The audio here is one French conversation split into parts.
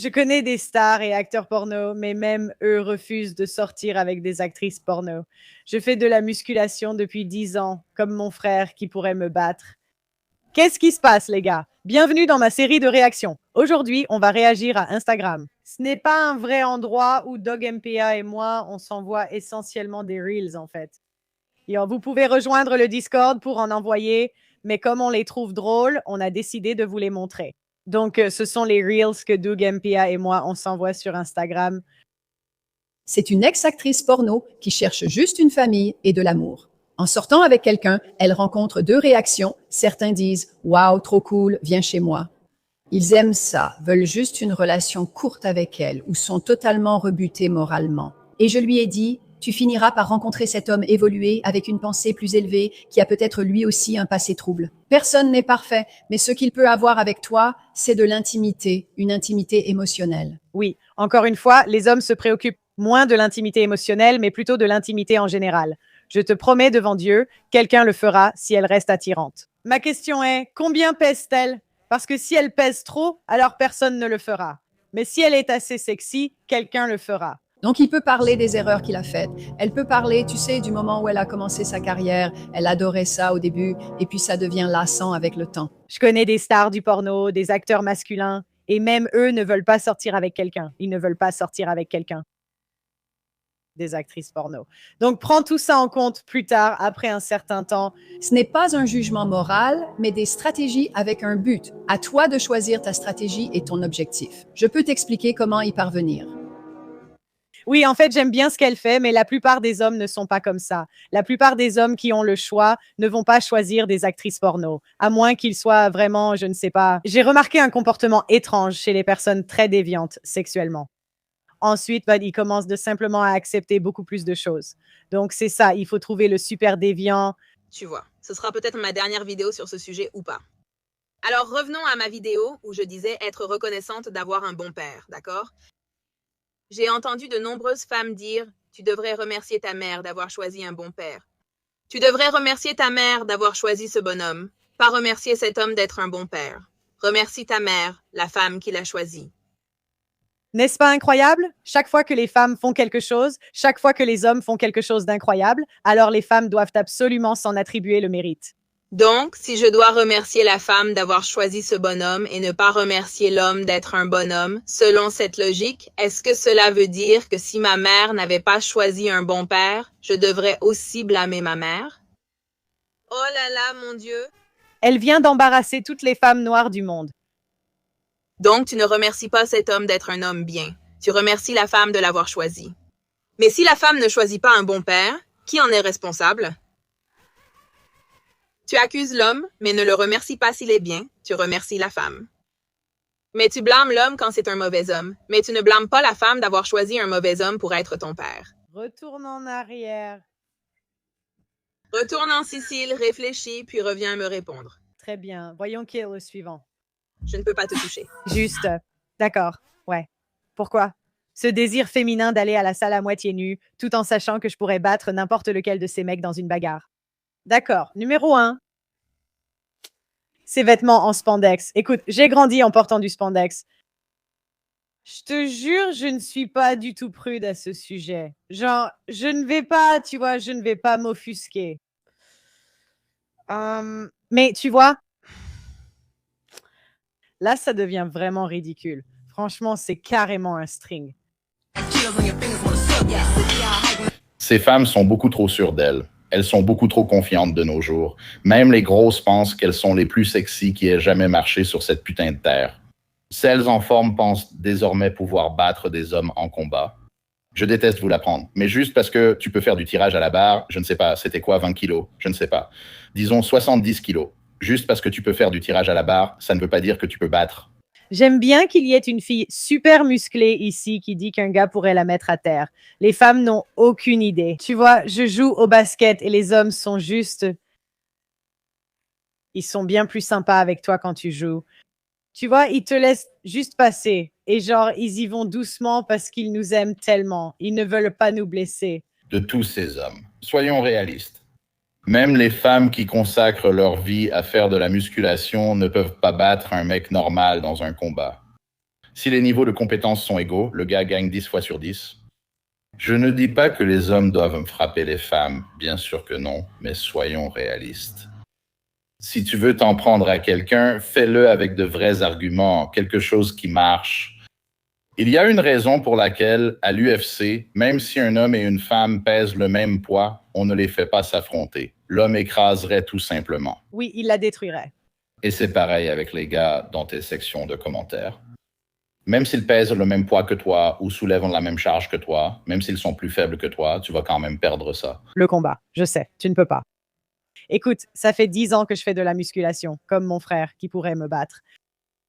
Je connais des stars et acteurs porno, mais même eux refusent de sortir avec des actrices porno. Je fais de la musculation depuis 10 ans, comme mon frère qui pourrait me battre. Qu'est-ce qui se passe, les gars? Bienvenue dans ma série de réactions. Aujourd'hui, on va réagir à Instagram. Ce n'est pas un vrai endroit où Dog MPA et moi, on s'envoie essentiellement des reels, en fait. Vous pouvez rejoindre le Discord pour en envoyer, mais comme on les trouve drôles, on a décidé de vous les montrer. Donc, ce sont les reels que Doug MPA et moi, on s'envoie sur Instagram. C'est une ex-actrice porno qui cherche juste une famille et de l'amour. En sortant avec quelqu'un, elle rencontre deux réactions. Certains disent « Wow, trop cool, viens chez moi ». Ils aiment ça, veulent juste une relation courte avec elle ou sont totalement rebutés moralement. Et je lui ai dit « Tu finiras par rencontrer cet homme évolué avec une pensée plus élevée qui a peut-être lui aussi un passé trouble. Personne n'est parfait, mais ce qu'il peut avoir avec toi, c'est de l'intimité, une intimité émotionnelle. » Oui, encore une fois, les hommes se préoccupent moins de l'intimité émotionnelle, mais plutôt de l'intimité en général. Je te promets devant Dieu, quelqu'un le fera si elle reste attirante. Ma question est, combien pèse-t-elle? Parce que si elle pèse trop, alors personne ne le fera. Mais si elle est assez sexy, quelqu'un le fera. Donc, il peut parler des erreurs qu'il a faites. Elle peut parler, tu sais, du moment où elle a commencé sa carrière. Elle adorait ça au début, et puis ça devient lassant avec le temps. Je connais des stars du porno, des acteurs masculins, et même eux ne veulent pas sortir avec quelqu'un. Ils ne veulent pas sortir avec quelqu'un. Des actrices porno. Donc, prends tout ça en compte plus tard, après un certain temps. Ce n'est pas un jugement moral, mais des stratégies avec un but. À toi de choisir ta stratégie et ton objectif. Je peux t'expliquer comment y parvenir. Oui, en fait, j'aime bien ce qu'elle fait, mais la plupart des hommes ne sont pas comme ça. La plupart des hommes qui ont le choix ne vont pas choisir des actrices porno, à moins qu'ils soient vraiment, je ne sais pas. J'ai remarqué un comportement étrange chez les personnes très déviantes sexuellement. Ensuite, ils commencent de simplement à accepter beaucoup plus de choses. Donc, c'est ça, il faut trouver le super déviant. Tu vois, ce sera peut-être ma dernière vidéo sur ce sujet ou pas. Alors revenons à ma vidéo où je disais être reconnaissante d'avoir un bon père, d'accord? J'ai entendu de nombreuses femmes dire « Tu devrais remercier ta mère d'avoir choisi un bon père. Tu devrais remercier ta mère d'avoir choisi ce bonhomme, pas remercier cet homme d'être un bon père. Remercie ta mère, la femme qui l'a choisi. » N'est-ce pas incroyable? Chaque fois que les femmes font quelque chose, chaque fois que les hommes font quelque chose d'incroyable, alors les femmes doivent absolument s'en attribuer le mérite. Donc, si je dois remercier la femme d'avoir choisi ce bonhomme et ne pas remercier l'homme d'être un bonhomme, selon cette logique, est-ce que cela veut dire que si ma mère n'avait pas choisi un bon père, je devrais aussi blâmer ma mère? Oh là là, mon Dieu! Elle vient d'embarrasser toutes les femmes noires du monde. Donc, tu ne remercies pas cet homme d'être un homme bien. Tu remercies la femme de l'avoir choisi. Mais si la femme ne choisit pas un bon père, qui en est responsable? Tu accuses l'homme, mais ne le remercies pas s'il est bien. Tu remercies la femme. Mais tu blâmes l'homme quand c'est un mauvais homme. Mais tu ne blâmes pas la femme d'avoir choisi un mauvais homme pour être ton père. Retourne en arrière. Retourne en Sicile, réfléchis, puis reviens me répondre. Très bien. Voyons qui est le suivant. Je ne peux pas te toucher. Juste. D'accord. Ouais. Pourquoi? Ce désir féminin d'aller à la salle à moitié nue, tout en sachant que je pourrais battre n'importe lequel de ces mecs dans une bagarre. D'accord. Numéro 1. Ces vêtements en spandex. Écoute, j'ai grandi en portant du spandex. Je te jure, je ne suis pas du tout prude à ce sujet. Genre, je ne vais pas, tu vois, je ne vais pas m'offusquer. Mais tu vois, là, ça devient vraiment ridicule. Franchement, c'est carrément un string. Ces femmes sont beaucoup trop sûres d'elles. Elles sont beaucoup trop confiantes de nos jours. Même les grosses pensent qu'elles sont les plus sexy qui aient jamais marché sur cette putain de terre. Celles en forme pensent désormais pouvoir battre des hommes en combat. Je déteste vous l'apprendre, mais juste parce que tu peux faire du tirage à la barre, je ne sais pas, c'était quoi, 20 kilos? Je ne sais pas. Disons 70 kilos. Juste parce que tu peux faire du tirage à la barre, ça ne veut pas dire que tu peux battre. J'aime bien qu'il y ait une fille super musclée ici qui dit qu'un gars pourrait la mettre à terre. Les femmes n'ont aucune idée. Tu vois, je joue au basket et les hommes sont juste... Ils sont bien plus sympas avec toi quand tu joues. Tu vois, ils te laissent juste passer. Et genre, ils y vont doucement parce qu'ils nous aiment tellement. Ils ne veulent pas nous blesser. De tous ces hommes. Soyons réalistes. Même les femmes qui consacrent leur vie à faire de la musculation ne peuvent pas battre un mec normal dans un combat. Si les niveaux de compétences sont égaux, le gars gagne 10 fois sur 10. Je ne dis pas que les hommes doivent frapper les femmes, bien sûr que non, mais soyons réalistes. Si tu veux t'en prendre à quelqu'un, fais-le avec de vrais arguments, quelque chose qui marche. Il y a une raison pour laquelle, à l'UFC, même si un homme et une femme pèsent le même poids, on ne les fait pas s'affronter. L'homme écraserait tout simplement. Oui, il la détruirait. Et c'est pareil avec les gars dans tes sections de commentaires. Même s'ils pèsent le même poids que toi ou soulèvent la même charge que toi, même s'ils sont plus faibles que toi, tu vas quand même perdre ça. Le combat, je sais, tu ne peux pas. Écoute, ça fait 10 ans que je fais de la musculation, comme mon frère qui pourrait me battre.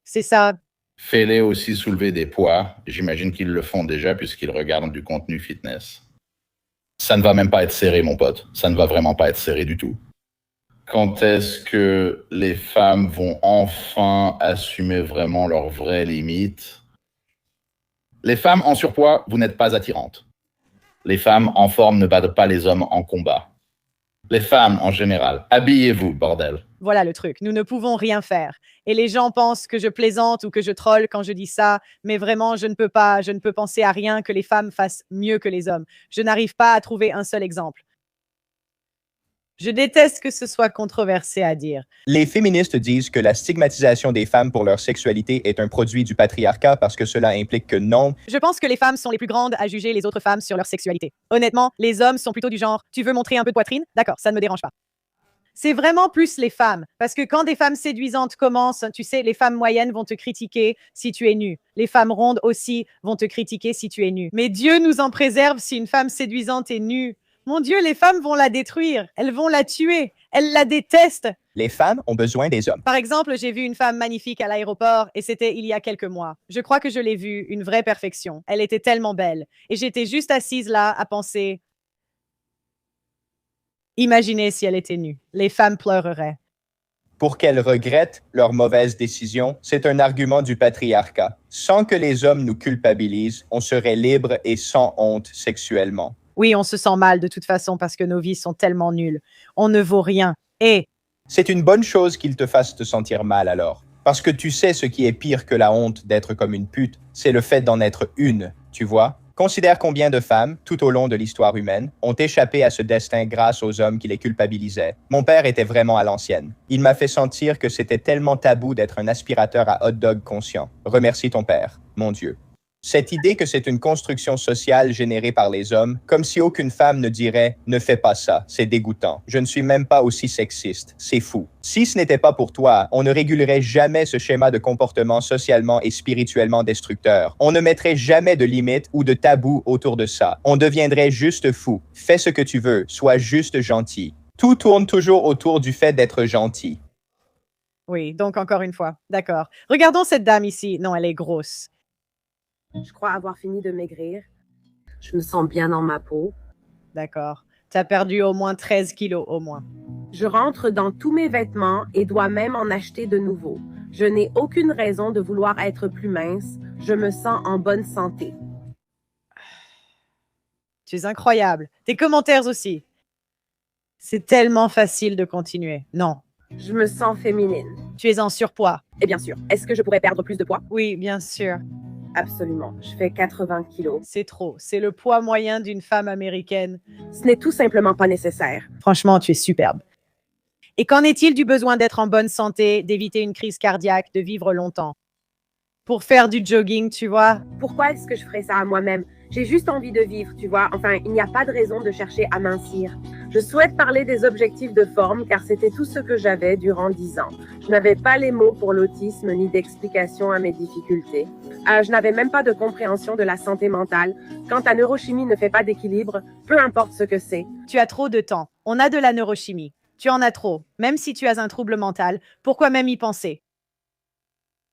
C'est ça. Fais-les aussi soulever des poids. J'imagine qu'ils le font déjà puisqu'ils regardent du contenu fitness. Ça ne va même pas être serré, mon pote. Ça ne va vraiment pas être serré du tout. Quand est-ce que les femmes vont enfin assumer vraiment leurs vraies limites? Les femmes en surpoids, vous n'êtes pas attirantes. Les femmes en forme ne battent pas les hommes en combat. Les femmes en général, habillez-vous, bordel. Voilà le truc, nous ne pouvons rien faire. Et les gens pensent que je plaisante ou que je troll quand je dis ça, mais vraiment, je ne peux penser à rien que les femmes fassent mieux que les hommes. Je n'arrive pas à trouver un seul exemple. Je déteste que ce soit controversé à dire. Les féministes disent que la stigmatisation des femmes pour leur sexualité est un produit du patriarcat parce que cela implique que non. Je pense que les femmes sont les plus grandes à juger les autres femmes sur leur sexualité. Honnêtement, les hommes sont plutôt du genre « tu veux montrer un peu de poitrine? D'accord, ça ne me dérange pas ». C'est vraiment plus les femmes. Parce que quand des femmes séduisantes commencent, tu sais, les femmes moyennes vont te critiquer si tu es nu. Les femmes rondes aussi vont te critiquer si tu es nu. Mais Dieu nous en préserve si une femme séduisante est nue. Mon Dieu, les femmes vont la détruire. Elles vont la tuer. Elles la détestent. Les femmes ont besoin des hommes. Par exemple, j'ai vu une femme magnifique à l'aéroport et c'était il y a quelques mois. Je crois que je l'ai vue, une vraie perfection. Elle était tellement belle. Et j'étais juste assise là à penser... Imaginez si elle était nue. Les femmes pleureraient. Pour qu'elles regrettent leur mauvaise décision, c'est un argument du patriarcat. Sans que les hommes nous culpabilisent, on serait libre et sans honte sexuellement. Oui, on se sent mal de toute façon parce que nos vies sont tellement nulles. On ne vaut rien. Et c'est une bonne chose qu'ils te fassent te sentir mal alors. Parce que tu sais ce qui est pire que la honte d'être comme une pute, c'est le fait d'en être une, tu vois? Considère combien de femmes, tout au long de l'histoire humaine, ont échappé à ce destin grâce aux hommes qui les culpabilisaient. Mon père était vraiment à l'ancienne. Il m'a fait sentir que c'était tellement tabou d'être un aspirateur à hot dog conscient. Remercie ton père, mon Dieu. Cette idée que c'est une construction sociale générée par les hommes, comme si aucune femme ne dirait « ne fais pas ça, c'est dégoûtant ». Je ne suis même pas aussi sexiste, c'est fou. Si ce n'était pas pour toi, on ne régulerait jamais ce schéma de comportement socialement et spirituellement destructeur. On ne mettrait jamais de limites ou de tabous autour de ça. On deviendrait juste fou. Fais ce que tu veux, sois juste gentil. Tout tourne toujours autour du fait d'être gentil. oui, donc encore une fois, d'accord. Regardons cette dame ici. Non, elle est grosse. Je crois avoir fini de maigrir. Je me sens bien dans ma peau. D'accord. Tu as perdu au moins 13 kilos, au moins. Je rentre dans tous mes vêtements et dois même en acheter de nouveaux. Je n'ai aucune raison de vouloir être plus mince. Je me sens en bonne santé. Tu es incroyable. Tes commentaires aussi. C'est tellement facile de continuer. Non. Je me sens féminine. Tu es en surpoids. Et bien sûr, est-ce que je pourrais perdre plus de poids? Oui, bien sûr. Absolument. Je fais 80 kilos. C'est trop. C'est le poids moyen d'une femme américaine. Ce n'est tout simplement pas nécessaire. Franchement, tu es superbe. Et qu'en est-il du besoin d'être en bonne santé, d'éviter une crise cardiaque, de vivre longtemps? Pour faire du jogging, tu vois? Pourquoi est-ce que je ferais ça à moi-même? J'ai juste envie de vivre, tu vois. Enfin, il n'y a pas de raison de chercher à mincir. Je souhaite parler des objectifs de forme car c'était tout ce que j'avais durant 10 ans. Je n'avais pas les mots pour l'autisme ni d'explication à mes difficultés. Je n'avais même pas de compréhension de la santé mentale. Quand ta neurochimie ne fait pas d'équilibre, peu importe ce que c'est. Tu as trop de temps. On a de la neurochimie. Tu en as trop. Même si tu as un trouble mental, pourquoi même y penser?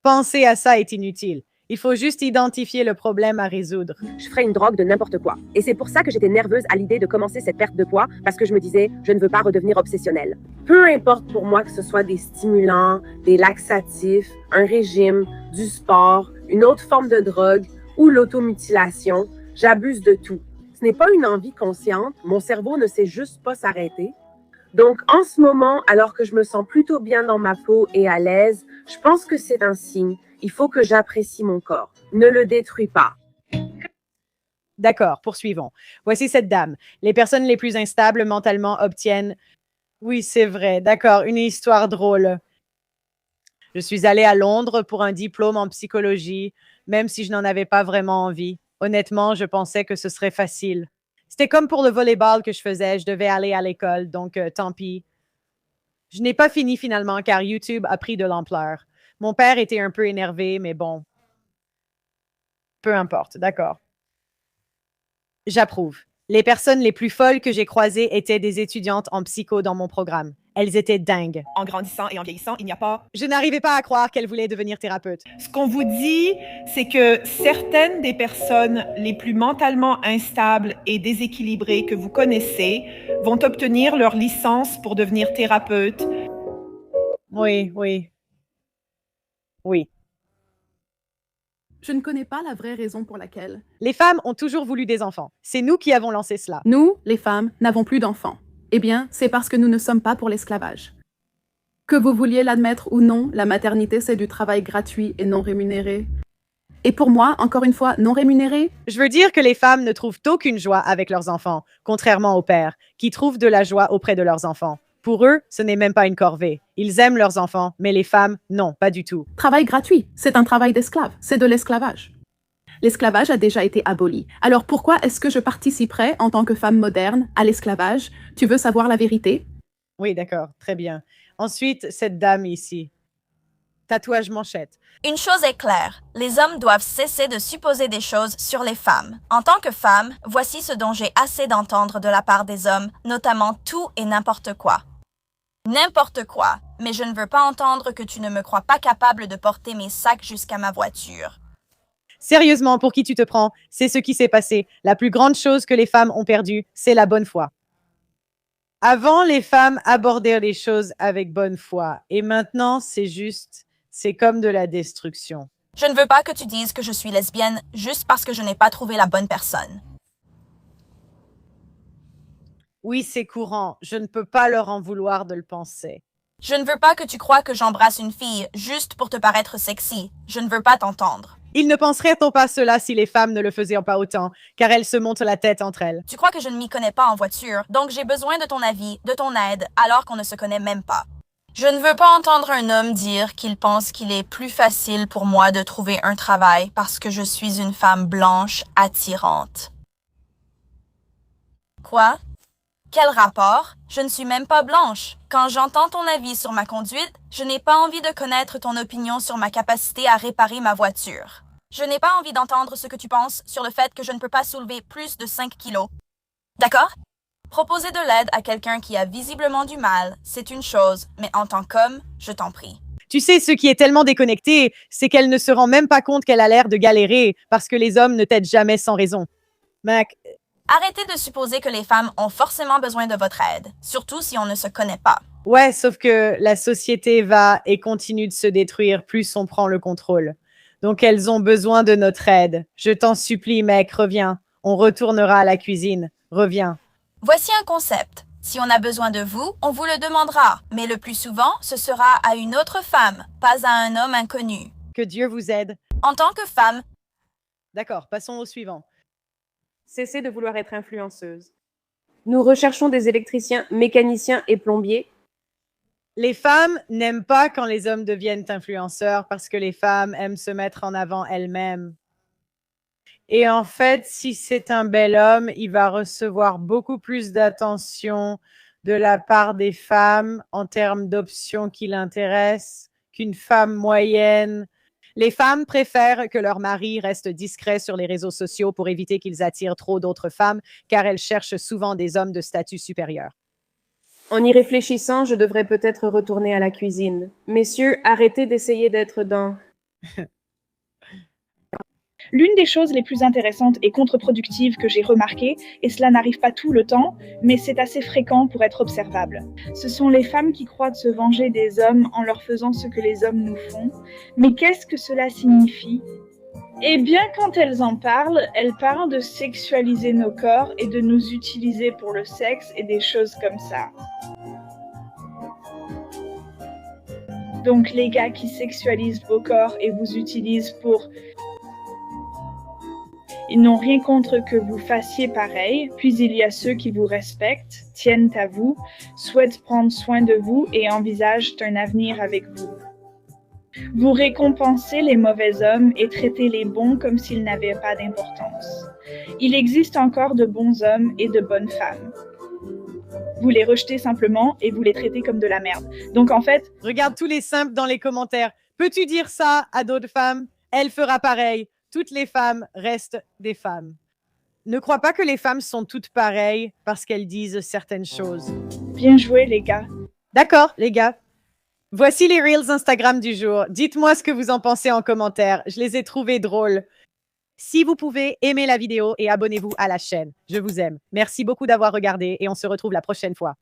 Penser à ça est inutile. Il faut juste identifier le problème à résoudre. Je ferais une drogue de n'importe quoi. Et c'est pour ça que j'étais nerveuse à l'idée de commencer cette perte de poids, parce que je me disais, je ne veux pas redevenir obsessionnelle. Peu importe pour moi que ce soit des stimulants, des laxatifs, un régime, du sport, une autre forme de drogue ou l'automutilation, j'abuse de tout. Ce n'est pas une envie consciente, mon cerveau ne sait juste pas s'arrêter. Donc, en ce moment, alors que je me sens plutôt bien dans ma peau et à l'aise, je pense que c'est un signe. Il faut que j'apprécie mon corps. Ne le détruis pas. D'accord, poursuivons. Voici cette dame. Les personnes les plus instables mentalement obtiennent... Oui, c'est vrai. D'accord, une histoire drôle. Je suis allée à Londres pour un diplôme en psychologie, même si je n'en avais pas vraiment envie. Honnêtement, je pensais que ce serait facile. C'était comme pour le volleyball que je faisais. Je devais aller à l'école, donc tant pis. Je n'ai pas fini finalement car YouTube a pris de l'ampleur. Mon père était un peu énervé, mais bon. Peu importe, d'accord. J'approuve. Les personnes les plus folles que j'ai croisées étaient des étudiantes en psycho dans mon programme. Elles étaient dingues. En grandissant et en vieillissant, il n'y a pas... Je n'arrivais pas à croire qu'elles voulaient devenir thérapeute. Ce qu'on vous dit, c'est que certaines des personnes les plus mentalement instables et déséquilibrées que vous connaissez vont obtenir leur licence pour devenir thérapeute. Oui, oui. Oui. Je ne connais pas la vraie raison pour laquelle. Les femmes ont toujours voulu des enfants. C'est nous qui avons lancé cela. Nous, les femmes, n'avons plus d'enfants. Eh bien, c'est parce que nous ne sommes pas pour l'esclavage. Que vous vouliez l'admettre ou non, la maternité, c'est du travail gratuit et non rémunéré. Et pour moi, encore une fois, non rémunéré. Je veux dire que les femmes ne trouvent aucune joie avec leurs enfants, contrairement aux pères, qui trouvent de la joie auprès de leurs enfants. Pour eux, ce n'est même pas une corvée. Ils aiment leurs enfants, mais les femmes, non, pas du tout. Travail gratuit, c'est un travail d'esclave, c'est de l'esclavage. L'esclavage a déjà été aboli. Alors pourquoi est-ce que je participerais, en tant que femme moderne, à l'esclavage? Tu veux savoir la vérité? Oui, d'accord, très bien. Ensuite, cette dame ici. Tatouage manchette. Une chose est claire, les hommes doivent cesser de supposer des choses sur les femmes. En tant que femme, voici ce dont j'ai assez d'entendre de la part des hommes, notamment tout et n'importe quoi. N'importe quoi, mais je ne veux pas entendre que tu ne me crois pas capable de porter mes sacs jusqu'à ma voiture. Sérieusement, pour qui tu te prends? C'est ce qui s'est passé. La plus grande chose que les femmes ont perdue, c'est la bonne foi. Avant, les femmes abordaient les choses avec bonne foi. Et maintenant, c'est comme de la destruction. Je ne veux pas que tu dises que je suis lesbienne juste parce que je n'ai pas trouvé la bonne personne. Oui, c'est courant. Je ne peux pas leur en vouloir de le penser. Je ne veux pas que tu crois que j'embrasse une fille juste pour te paraître sexy. Je ne veux pas t'entendre. Ils ne penseraient-on pas cela si les femmes ne le faisaient pas autant, car elles se montent la tête entre elles. Tu crois que je ne m'y connais pas en voiture, donc j'ai besoin de ton avis, de ton aide, alors qu'on ne se connaît même pas. Je ne veux pas entendre un homme dire qu'il pense qu'il est plus facile pour moi de trouver un travail parce que je suis une femme blanche attirante. Quoi? Quel rapport? Je ne suis même pas blanche. Quand j'entends ton avis sur ma conduite, je n'ai pas envie de connaître ton opinion sur ma capacité à réparer ma voiture. Je n'ai pas envie d'entendre ce que tu penses sur le fait que je ne peux pas soulever plus de 5 kilos. D'accord? Proposer de l'aide à quelqu'un qui a visiblement du mal, c'est une chose, mais en tant qu'homme, je t'en prie. Tu sais, ce qui est tellement déconnecté, c'est qu'elle ne se rend même pas compte qu'elle a l'air de galérer parce que les hommes ne t'aident jamais sans raison. Mac, Arrêtez de supposer que les femmes ont forcément besoin de votre aide, surtout si on ne se connaît pas. ouais, sauf que la société va et continue de se détruire plus on prend le contrôle. Donc, elles ont besoin de notre aide. Je t'en supplie, mec, reviens. On retournera à la cuisine. Reviens. Voici un concept. Si on a besoin de vous, on vous le demandera, mais le plus souvent, ce sera à une autre femme, pas à un homme inconnu. Que Dieu vous aide. En tant que femme, D'accord, passons au suivant. Cessez de vouloir être influenceuse. Nous recherchons des électriciens, mécaniciens et plombiers. Les femmes n'aiment pas quand les hommes deviennent influenceurs parce que les femmes aiment se mettre en avant elles-mêmes. Et en fait, si c'est un bel homme, il va recevoir beaucoup plus d'attention de la part des femmes en termes d'options qui l'intéressent qu'une femme moyenne. Les femmes préfèrent que leur mari reste discret sur les réseaux sociaux pour éviter qu'ils attirent trop d'autres femmes, car elles cherchent souvent des hommes de statut supérieur. En y réfléchissant, je devrais peut-être retourner à la cuisine. Messieurs, arrêtez d'essayer d'être dans... L'une des choses les plus intéressantes et contre-productives que j'ai remarquées, et cela n'arrive pas tout le temps, mais c'est assez fréquent pour être observable, ce sont les femmes qui croient de se venger des hommes en leur faisant ce que les hommes nous font. Mais qu'est-ce que cela signifie? Eh bien, quand elles parlent de sexualiser nos corps et de nous utiliser pour le sexe et des choses comme ça. Donc les gars qui sexualisent vos corps et vous utilisent pour... Ils n'ont rien contre que vous fassiez pareil, puis il y a ceux qui vous respectent, tiennent à vous, souhaitent prendre soin de vous et envisagent un avenir avec vous. Vous récompensez les mauvais hommes et traitez les bons comme s'ils n'avaient pas d'importance. Il existe encore de bons hommes et de bonnes femmes. Vous les rejetez simplement et vous les traitez comme de la merde. Donc en fait... Regarde tous les simples dans les commentaires. Peux-tu dire ça à d'autres femmes? Elle fera pareil. Toutes les femmes restent des femmes. Ne crois pas que les femmes sont toutes pareilles parce qu'elles disent certaines choses. Bien joué, les gars. D'accord, les gars. Voici les Reels Instagram du jour. Dites-moi ce que vous en pensez en commentaire. Je les ai trouvés drôles. Si vous pouvez, aimez la vidéo et abonnez-vous à la chaîne. Je vous aime. Merci beaucoup d'avoir regardé et on se retrouve la prochaine fois.